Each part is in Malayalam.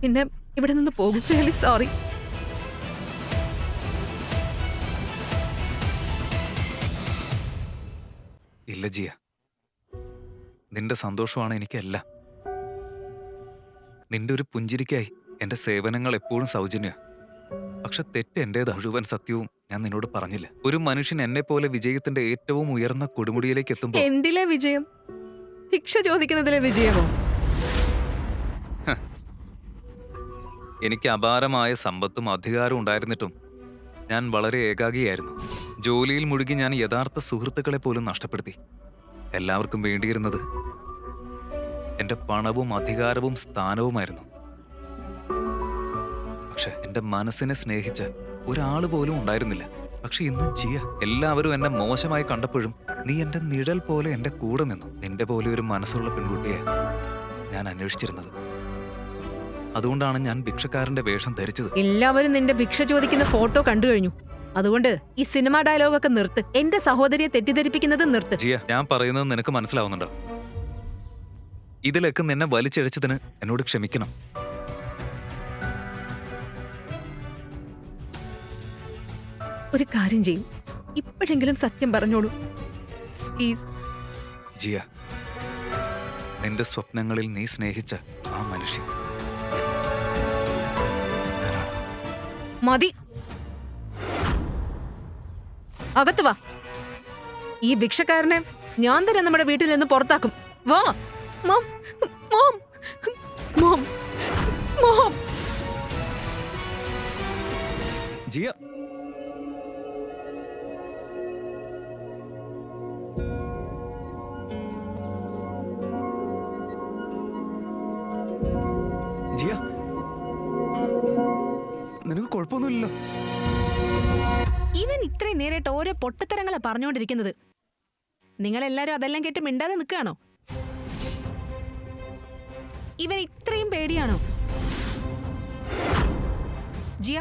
പിന്നെ ഇവിടെ നിന്ന് പോകും. Really sorry. ഇല്ല ജിയ, നിന്റെ സന്തോഷമാണ് എനിക്കെല്ലാം. നിന്റെ ഒരു പുഞ്ചിരിക്കായി എന്റെ സേവനങ്ങൾ എപ്പോഴും സൗജന്യ. പക്ഷെ തെറ്റ് എന്റേതാ. മുഴുവൻ സത്യവും ഞാൻ നിന്നോട് പറഞ്ഞില്ല. ഒരു മനുഷ്യൻ എന്നെ പോലെ വിജയത്തിന്റെ ഏറ്റവും ഉയർന്ന കൊടുമുടിയിലേക്ക് എത്തുമ്പോൾ എന്തിലെ വിജയം? ഭിക്ഷ ചോദിക്കുന്നതിലെ വിജയമോ? എനിക്ക് അപാരമായ സമ്പത്തും അധികാരവും ഉണ്ടായിരുന്നിട്ടും ഞാൻ വളരെ ഏകാഗിയായിരുന്നു. ജോലിയിൽ മുഴുകി ഞാൻ യഥാർത്ഥ സുഹൃത്തുക്കളെ പോലും നഷ്ടപ്പെടുത്തി. എല്ലാവർക്കും വേണ്ടിയിരുന്നത് എന്റെ പണവും അധികാരവും സ്ഥാനവുമായിരുന്നു. പക്ഷെ എന്റെ മനസ്സിനെ സ്നേഹിച്ച ഒരാള് പോലും ഉണ്ടായിരുന്നില്ല. പക്ഷെ ഇന്ന് ജിയ, എല്ലാവരും എന്നെ മോശമായി കണ്ടപ്പോഴും നീ എന്റെ നിഴൽ പോലെ എന്റെ കൂടെ നിന്നു. നിന്റെ പോലെ ഒരു മനസ്സുള്ള പെൺകുട്ടിയെ ഞാൻ അന്വേഷിച്ചിരുന്നത്. അതുകൊണ്ടാണ് ഞാൻ ഭിക്ഷക്കാരന്റെ വേഷം ധരിച്ചത്. എല്ലാവരും നിന്റെ ഭിക്ഷ ചോദിക്കുന്ന ഫോട്ടോ കണ്ടു കഴിഞ്ഞു. അതുകൊണ്ട് ഈ സിനിമ ഡയലോഗൊക്കെ നിർത്ത്. എന്റെ സഹോദരിയെ തെറ്റിദ്ധരിപ്പിക്കുന്നത് നിർത്ത്. ജിയ, ഞാൻ പറയുന്നത് നിനക്ക് മനസ്സിലാവുന്നുണ്ടോ? ഇതിലൊക്കെ നിന്നെ വലിച്ചഴിച്ചതിന് എന്നോട് ക്ഷമിക്കണം. ഒരു കാര്യം ചെയ്യും, ഇപ്പോഴെങ്കിലും സത്യം പറഞ്ഞോളൂ പ്ലീസ്. ജിയ, നിന്റെ സ്വപ്നങ്ങളിൽ നീ സ്നേഹിച്ച ആ മനുഷ്യൻ മതി. അകത്ത് വാ. ഈ ഭിക്ഷക്കാരനെ ഞാൻ തന്നെ നമ്മുടെ വീട്ടിൽ നിന്ന് പുറത്താക്കും. വാ. Mom, mom, mom, mom. Jia, Jia, നിനക്ക് കുഴപ്പമൊന്നുമില്ലല്ലോ? ഇവൻ ഇത്രയും നേരിട്ട് ഓരോ പൊട്ടത്തരങ്ങളെ പറഞ്ഞുകൊണ്ടിരിക്കുന്നത്. നിങ്ങളെല്ലാരും അതെല്ലാം കേട്ട് മിണ്ടാതെ നിൽക്കുകയാണോ? ഇവൻ ഇത്രയും പേടിയാണോ? ജിയ,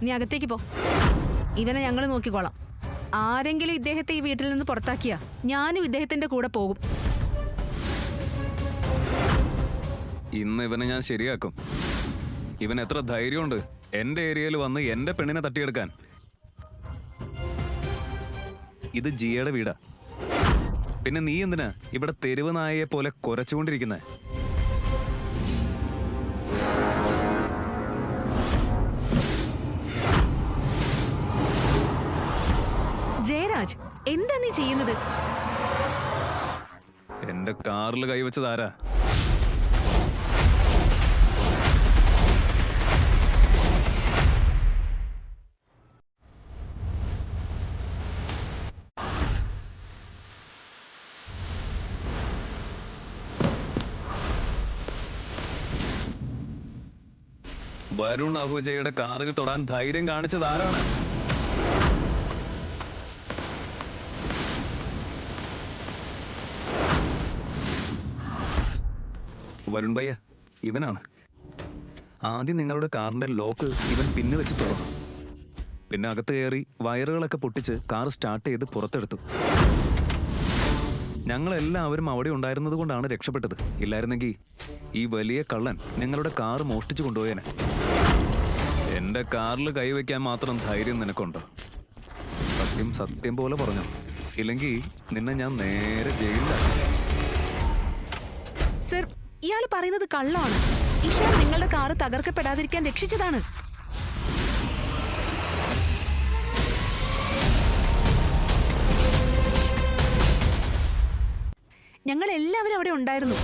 നീ അകത്തേക്ക് പോ. ഇവനെ ഞങ്ങൾ നോക്കിക്കോളാം. ആരെങ്കിലും ഇദ്ദേഹത്തെ ഈ വീട്ടിൽ നിന്ന് പുറത്താക്കിയാ ഞാനും ഇദ്ദേഹത്തിന്റെ കൂടെ പോകും. ഇന്ന് ഇവനെ ഞാൻ ശരിയാക്കും. ഇവൻ എത്ര ധൈര്യമുണ്ട് എന്റെ ഏരിയയിൽ വന്ന് എന്റെ പെണ്ണിനെ തട്ടിയെടുക്കാൻ. ഇത് ജിയയുടെ വീടാ. പിന്നെ നീ എന്തിനാ ഇവിടെ തെരുവ് നായയെ പോലെ കുരച്ചുകൊണ്ടിരിക്കുന്നേ? ജയരാജ്, എന്താ നീ ചെയ്യുന്നത്? എന്റെ കാറിൽ കൈവച്ചതാരാ? വരുൺ അഹൂജയുടെ കാറിൽ തൊടാൻ ധൈര്യം കാണിച്ചത് ആരാണ്? വരുൺ ഭയ്യ, ഇവനാണ്. ആദ്യം നിങ്ങളുടെ കാറിന്റെ ലോക്ക് ഇവൻ പിന്നെ വെച്ച് തുറന്നു. പിന്നെ അകത്ത് കയറി വയറുകളൊക്കെ പൊട്ടിച്ച് കാർ സ്റ്റാർട്ട് ചെയ്ത് പുറത്തെടുത്തു. ഞങ്ങളെല്ലാവരും അവിടെ ഉണ്ടായിരുന്നത് കൊണ്ടാണ് രക്ഷപ്പെട്ടത്. ഇല്ലായിരുന്നെങ്കിൽ ഈ വലിയ കള്ളൻ നിങ്ങളുടെ കാർ മോഷ്ടിച്ചു കൊണ്ടുപോയേനെ. എന്റെ കാറിൽ കൈവയ്ക്കാൻ മാത്രം ധൈര്യം നിനക്കുണ്ടോ? സത്യം സത്യം പോലെ പറഞ്ഞു, ഇല്ലെങ്കിൽ നിന്നെ ഞാൻ നേരെ ജയിലിലാക്കി. സർ, ഇയാൾ പറയുന്നത് കള്ളമാണ്. ഇഷാൻ നിങ്ങളുടെ കാറ് തകർക്കപ്പെടാതിരിക്കാൻ രക്ഷിച്ചതാണ്. ഞങ്ങൾ എല്ലാവരും അവിടെ ഉണ്ടായിരുന്നു.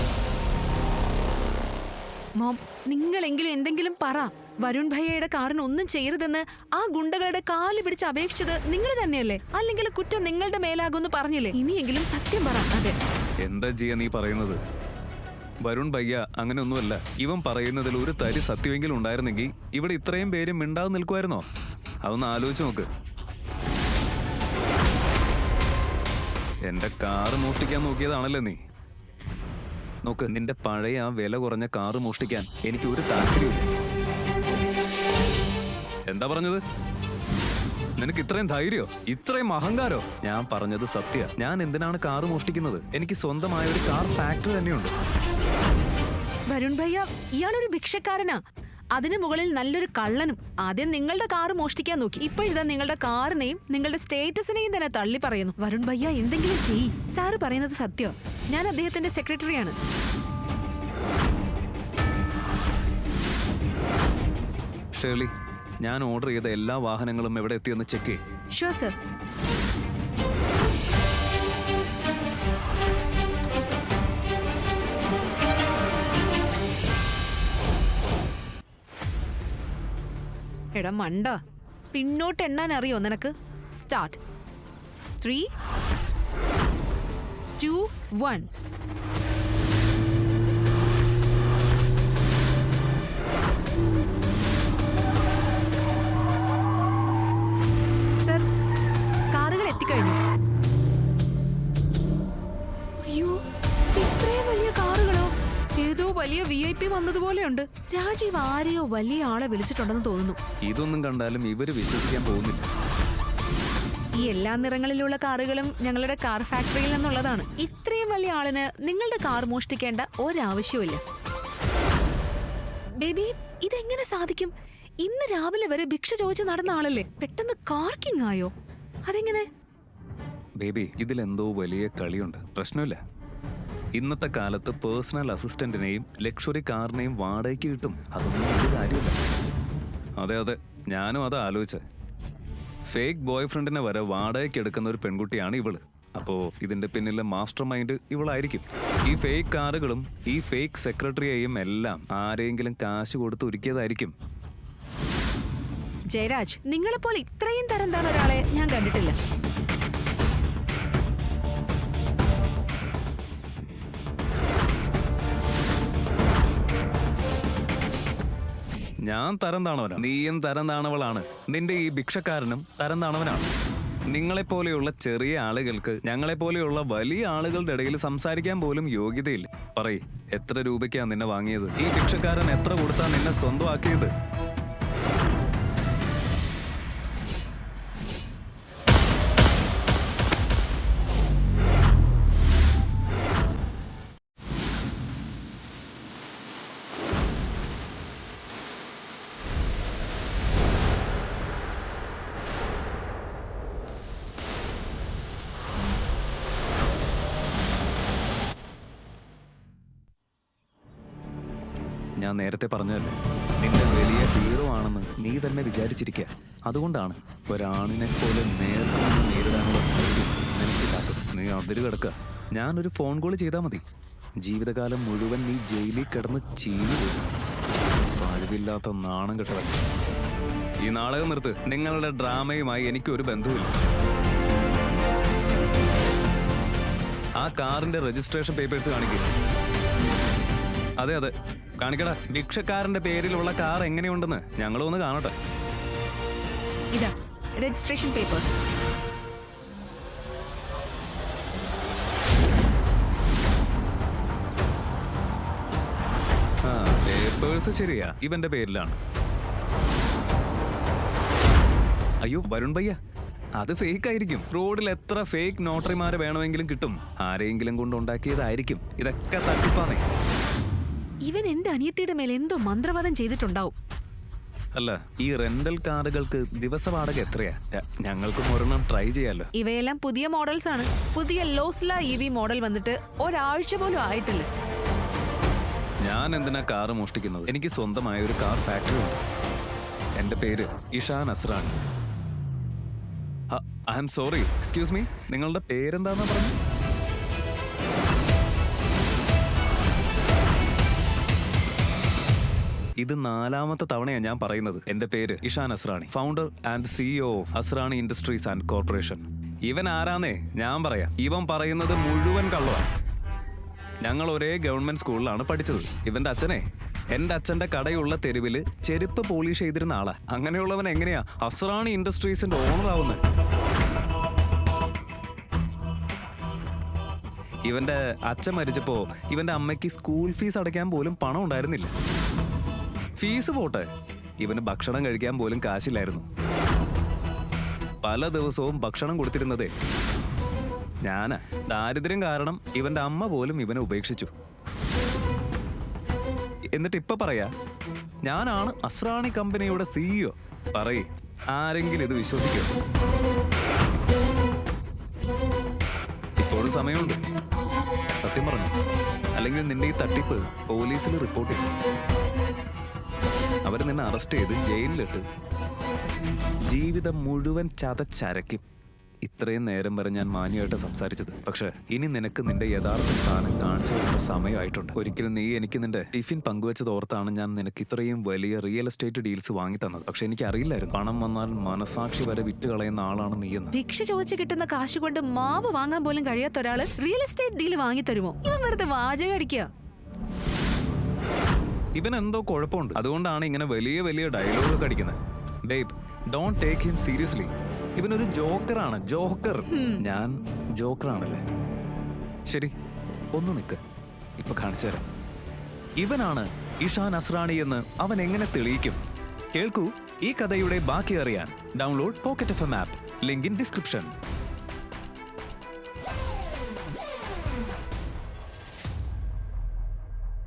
മോം, നിങ്ങളെങ്കിലും എന്തെങ്കിലും പറ. വരുൺ ഭയ്യയുടെ കാറിന് ഒന്നും ചെയ്യരുതെന്ന് ആ ഗുണ്ടകളുടെ കാല് പിടിച്ച് അപേക്ഷിച്ചത് നിങ്ങൾ തന്നെയല്ലേ? അല്ലെങ്കിൽ കുറ്റം നിങ്ങളുടെ മേലാകുമെന്ന് പറഞ്ഞില്ലേ? ഇനിയെങ്കിലും സത്യം പറ. അതെ. എന്താ ജിയ നീ പറയുന്നത്? വരുൺ ഭയ്യ അങ്ങനെയൊന്നുമല്ല. ഇവൻ പറയുന്നതിൽ ഒരു തരി സത്യമെങ്കിലും ഉണ്ടായിരുന്നെങ്കിൽ ഇവിടെ ഇത്രയും പേര് മിണ്ടാതെ നിൽക്കുമായിരുന്നോ? അതൊന്ന് ആലോചിച്ച് നോക്ക്. എന്റെ കാറ് മോഷ്ടിക്കാൻ നോക്കിയതാണല്ലോ നീ. നോക്ക്, നിന്റെ പഴയ ആ വില കുറഞ്ഞ കാറ് മോഷ്ടിക്കാൻ എനിക്ക് ഒരു താല്പര്യമില്ല. എന്താ പറഞ്ഞത്? നിനക്ക് ഇത്രയും ധൈര്യോ, ഇത്രയും അഹങ്കാരോ? ഞാൻ പറഞ്ഞത് സത്യ. ഞാൻ എന്തിനാണ് കാറ് മോഷ്ടിക്കുന്നത്? എനിക്ക് സ്വന്തമായ ഒരു കാർ ഫാക്ടറി തന്നെയുണ്ട്. വരുൺ ഭയ്യ, ഇയാളൊരു ഭിക്ഷക്കാരനാ. അതിനു മുകളിൽ നല്ലൊരു കള്ളനും. ആദ്യം നിങ്ങളുടെ കാറ് മോഷ്ടിക്കാൻ നോക്കി, ഇപ്പോഴിതാ നിങ്ങളുടെ കാറിനെയും നിങ്ങളുടെ സ്റ്റേറ്റസിനെയും തന്നെ തള്ളി പറയുന്നു. വരുൺ ഭയ്യ എന്തെങ്കിലും ചെയ്യ്. സാറ് പറയുന്നത് സത്യം. ഞാൻ അദ്ദേഹത്തിന്റെ സെക്രട്ടറിയാണ്. ഷേർലി, ഞാൻ ഓർഡർ ചെയ്ത എല്ലാ വാഹനങ്ങളും എവിടെ എത്തിയെന്ന് ചെക്ക് ചെയ്യും. Sure sir. എടാ മണ്ട, പിന്നോട്ട് എണ്ണാൻ അറിയോ നിനക്ക്? സ്റ്റാർട്ട്. 3, 2, 1. സർ, കാറുകൾ എത്തിക്കഴിഞ്ഞു. അയ്യോ, ഇത്രയും വലിയ കാറുകളോ? ഏതോ വലിയ VIP വന്നതുപോലെയുണ്ട്. രാജീവ് ആരെയോ വലിയ ആളെ വിളിച്ചിട്ടുണ്ടെന്ന് തോന്നുന്നു. ഇതൊന്നും കണ്ടാലും ഇവര് വിശ്വസിക്കാൻ പോകുന്നില്ല. ഈ എല്ലാ നിറങ്ങളിലുള്ള കാറുകളും ഞങ്ങളുടെ കാർ ഫാക്ടറിയിൽ നിന്നുള്ളതാണ്. ഇത്രയും വലിയ ആളിന് നിങ്ങളുടെ കാർ മോഷ്ടിക്കേണ്ട ഒരാവശ്യമില്ല. ബേബി, ഇതെങ്ങനെ സാധിക്കും? ഇന്ന് രാവിലെ വരെ ഭിക്ഷ ചോദിച്ച് നടന്ന ആളല്ലേ, പെട്ടെന്ന് കാർക്കിംഗ് ആയോ? അതെങ്ങനെ? ബേബി, ഇതിലെന്തോ വലിയ കളിയുണ്ട്. പ്രശ്നമില്ല. ഇന്നത്തെ കാലത്ത് പേഴ്സണൽ അസിസ്റ്റന്റിനെയും ലക്ഷറി കാറിനെയും വാടകയ്ക്ക് കിട്ടും. അതൊന്നും ഒരു കാര്യമില്ല. അതെ, ഞാനും അത് ആലോചിച്ചത്. ഫേക്ക് ബോയ് ഫ്രണ്ടിനെ വരെ വാടകയ്ക്ക് എടുക്കുന്ന ഒരു പെൺകുട്ടിയാണ് ഇവള്. അപ്പോ ഇതിന്റെ പിന്നിലെ മാസ്റ്റർ മൈൻഡ് ഇവളായിരിക്കും. ഈ ഫേക്ക് കാറുകളും ഈ ഫേക്ക് സെക്രട്ടറിയെയും എല്ലാം ആരെങ്കിലും കാശ് കൊടുത്ത് ഒരുക്കിയതായിരിക്കും. ജയരാജ്, നിങ്ങളെപ്പോലെ ഇത്രയും തരം താണ ഒരാളെ ഞാൻ കണ്ടിട്ടില്ല. ഞാൻ തരം താണവനാണ്, നീയും തരം താണവളാണ്. നിന്റെ ഈ ഭിക്ഷക്കാരനും തരം താണവനാണ്. നിങ്ങളെപ്പോലെയുള്ള ചെറിയ ആളുകൾക്ക് ഞങ്ങളെപ്പോലെയുള്ള വലിയ ആളുകളുടെ ഇടയിൽ സംസാരിക്കാൻ പോലും യോഗ്യതയില്ല. പറയ്, എത്ര രൂപയ്ക്കാ നിന്നെ വാങ്ങിയത്? ഈ ഭിക്ഷക്കാരൻ എത്ര കൊടുത്താ നിന്നെ സ്വന്തമാക്കിയത്? ഞാൻ നേരത്തെ പറഞ്ഞതല്ലേ, നിന്റെ വലിയ ഹീറോ ആണെന്ന് നീ തന്നെ വിചാരിച്ചിരിക്കുക. അതുകൊണ്ടാണ് ഒരാണിനെ പോലെ നേരിടാനുള്ള ധൈര്യം നിനക്കില്ലാത്തത്. നീ അതിര് കിടക്കുക. ഞാനൊരു ഫോൺ കോൾ ചെയ്താൽ മതി, ജീവിതകാലം മുഴുവൻ നീ ജയിലിൽ കിടന്ന് ചീഞ്ഞു പോകും. കഴിവില്ലാത്ത നാണം കെട്ടവൻ. ഈ നാടകം നിർത്ത്. നിങ്ങളുടെ ഡ്രാമയുമായി എനിക്കൊരു ബന്ധവുമില്ല. ആ കാറിന്റെ രജിസ്ട്രേഷൻ പേപ്പേഴ്സ് കാണിക്കുക. അതെ, കാണിക്കടാ. ഭിക്ഷക്കാരന്റെ പേരിലുള്ള കാർ എങ്ങനെയുണ്ടെന്ന് ഞങ്ങളൊന്ന് കാണട്ടെ. ഇതാ രജിസ്ട്രേഷൻ പേപ്പേഴ്സ്. പേപ്പേഴ്സ് ശരിയാ, ഇവന്റെ പേരിലാണ്. അയ്യോ വരുൺ ഭയ്യ, അത് ഫേക്ക് ആയിരിക്കും. റോഡിൽ എത്ര ഫേക്ക് നോട്ടറിമാരെ വേണമെങ്കിലും കിട്ടും. ആരെങ്കിലും കൊണ്ടുണ്ടാക്കിയതായിരിക്കും. ഇതൊക്കെ തട്ടിപ്പാന്നേ. ഇവൻ എന്റെ അനിയത്തിയുടെ മേലെ എന്തോ മന്ത്രവാദം ചെയ്തിട്ടുണ്ടാവും. അല്ല, ഈ റെന്റൽ കാറുകൾക്ക് ദിവസ വാടക എത്രയാ? ഞങ്ങൾക്കും ഒരെണ്ണം ട്രൈ ചെയ്യാലോ. ഇവയെല്ലാം പുതിയ മോഡൽസ് ആണ്. പുതിയ ലോസ്ല EV മോഡൽ വന്നിട്ട് ഒരാഴ്ച പോലും ആയിട്ടില്ല. ഞാൻ എന്തിനാ കാറ് മോഷ്ടിക്കുന്നത്? എനിക്ക് സ്വന്തമായ ഒരു കാർ ഫാക്ടറി ഉണ്ട്. എന്റെ പേര് Ishaan Asrani. I am sorry, excuse me, നിങ്ങളുടെ പേരെന്താന്നാ പറഞ്ഞു? ഇത് 4ാമത്തെ തവണയാണ് ഞാൻ പറയുന്നത്. എന്റെ പേര് Ishaan Asrani, founder and CEO of Asrani industries and corporation. ഇവൻ ആരാന്നേ ഞാൻ പറയാം. ഇവൻ പറയുന്നത് മുഴുവൻ കള്ളമാണ്. ഞങ്ങൾ ഒരേ ഗവൺമെന്റ് സ്കൂളിലാണ് പഠിച്ചത്. ഇവന്റെ അച്ഛനെ എന്റെ അച്ഛന്റെ കടയുള്ള തെരുവില് ചെരുപ്പ് പോളിഷ് ചെയ്തിരുന്ന ആളാ. അങ്ങനെയുള്ളവൻ എങ്ങനെയാ അസ്രാണി ഇൻഡസ്ട്രീസിന്റെ ഓണർ ആവുന്നത്? ഇവന്റെ അച്ഛൻ മരിച്ചപ്പോ ഇവന്റെ അമ്മയ്ക്ക് സ്കൂൾ ഫീസ് അടയ്ക്കാൻ പോലും പണം ഉണ്ടായിരുന്നില്ല. ഫീസ് പോട്ടെ, ഇവന് ഭക്ഷണം കഴിക്കാൻ പോലും കാശില്ലായിരുന്നു. പല ദിവസവും ഭക്ഷണം കൊടുത്തിരുന്നതേ ഞാനാ. ദാരിദ്ര്യം കാരണം ഇവന്റെ അമ്മ പോലും ഇവനെ ഉപേക്ഷിച്ചു. എന്നിട്ട് ഇപ്പൊ പറയാ ഞാനാണ് അസ്രാണി കമ്പനിയുടെ CEO. പറയ്, ആരെങ്കിലും ഇത് വിശ്വസിക്കോ? ഇപ്പോഴും സമയമുണ്ട്. സത്യം പറഞ്ഞു, അല്ലെങ്കിൽ നിന്റെ ഈ തട്ടിപ്പ് പോലീസിൽ റിപ്പോർട്ട് ചെയ്യും. അവർ നിന്നെ അറസ്റ്റ് ചെയ്ത് ജയിലിലിട്ട് ജീവിതം മുഴുവൻ ചതച്ചരയ്ക്കും. ഇത്രയും നേരം വരെ ഞാൻ മാന്യമായിട്ട് സംസാരിച്ചത്. പക്ഷെ ഇനി നിനക്ക് നിന്റെ യഥാർത്ഥ സ്ഥാനം കാണിച്ചു തരുന്ന സമയമായിട്ടുണ്ട്. ഒരിക്കലും നീ എനിക്ക് നിന്റെ ടിഫിൻ പങ്കുവെച്ചത് ഓർത്താണ് ഞാൻ നിനക്ക് ഇത്രയും വലിയ റിയൽ എസ്റ്റേറ്റ് ഡീൽസ് വാങ്ങി തന്നത്. പക്ഷെ എനിക്ക് അറിയില്ലായിരുന്നു പണം വന്നാൽ മനസാക്ഷി വരെ വിറ്റ് കളയുന്ന ആളാണ് നീയെന്ന്. ഭിക്ഷ ചോദിച്ച് കിട്ടുന്ന കാശ് കൊണ്ട് മാവ് വാങ്ങാൻ പോലും കഴിയാത്ത ഒരാള് റിയൽ എസ്റ്റേറ്റ് ഡീൽ വാങ്ങി തരുമോ? ഇവൻ വെറുതെ വാചകം അടിക്കുക. ഇവൻ എന്തോ കുഴപ്പമുണ്ട്. അതുകൊണ്ടാണ് ഇങ്ങനെ വലിയ വലിയ ഡയലോഗ് അടിക്കുന്നത്. Babe, don't take him seriously. ഇവനൊരു ജോക്കറാണ്. ജോക്കർ. ഞാൻ ജോക്കറാണല്ലേ? ശരി, ഒന്ന് നിൽക്ക്, ഇപ്പൊ കാണിച്ചു തരാം. ഇവനാണ് ഇഷാൻ അസ്രാണി എന്ന് അവൻ എങ്ങനെ തെളിയിക്കും? കേൾക്കൂ, ഈ കഥയുടെ ബാക്കി അറിയാൻ download pocket FM app. Link in description.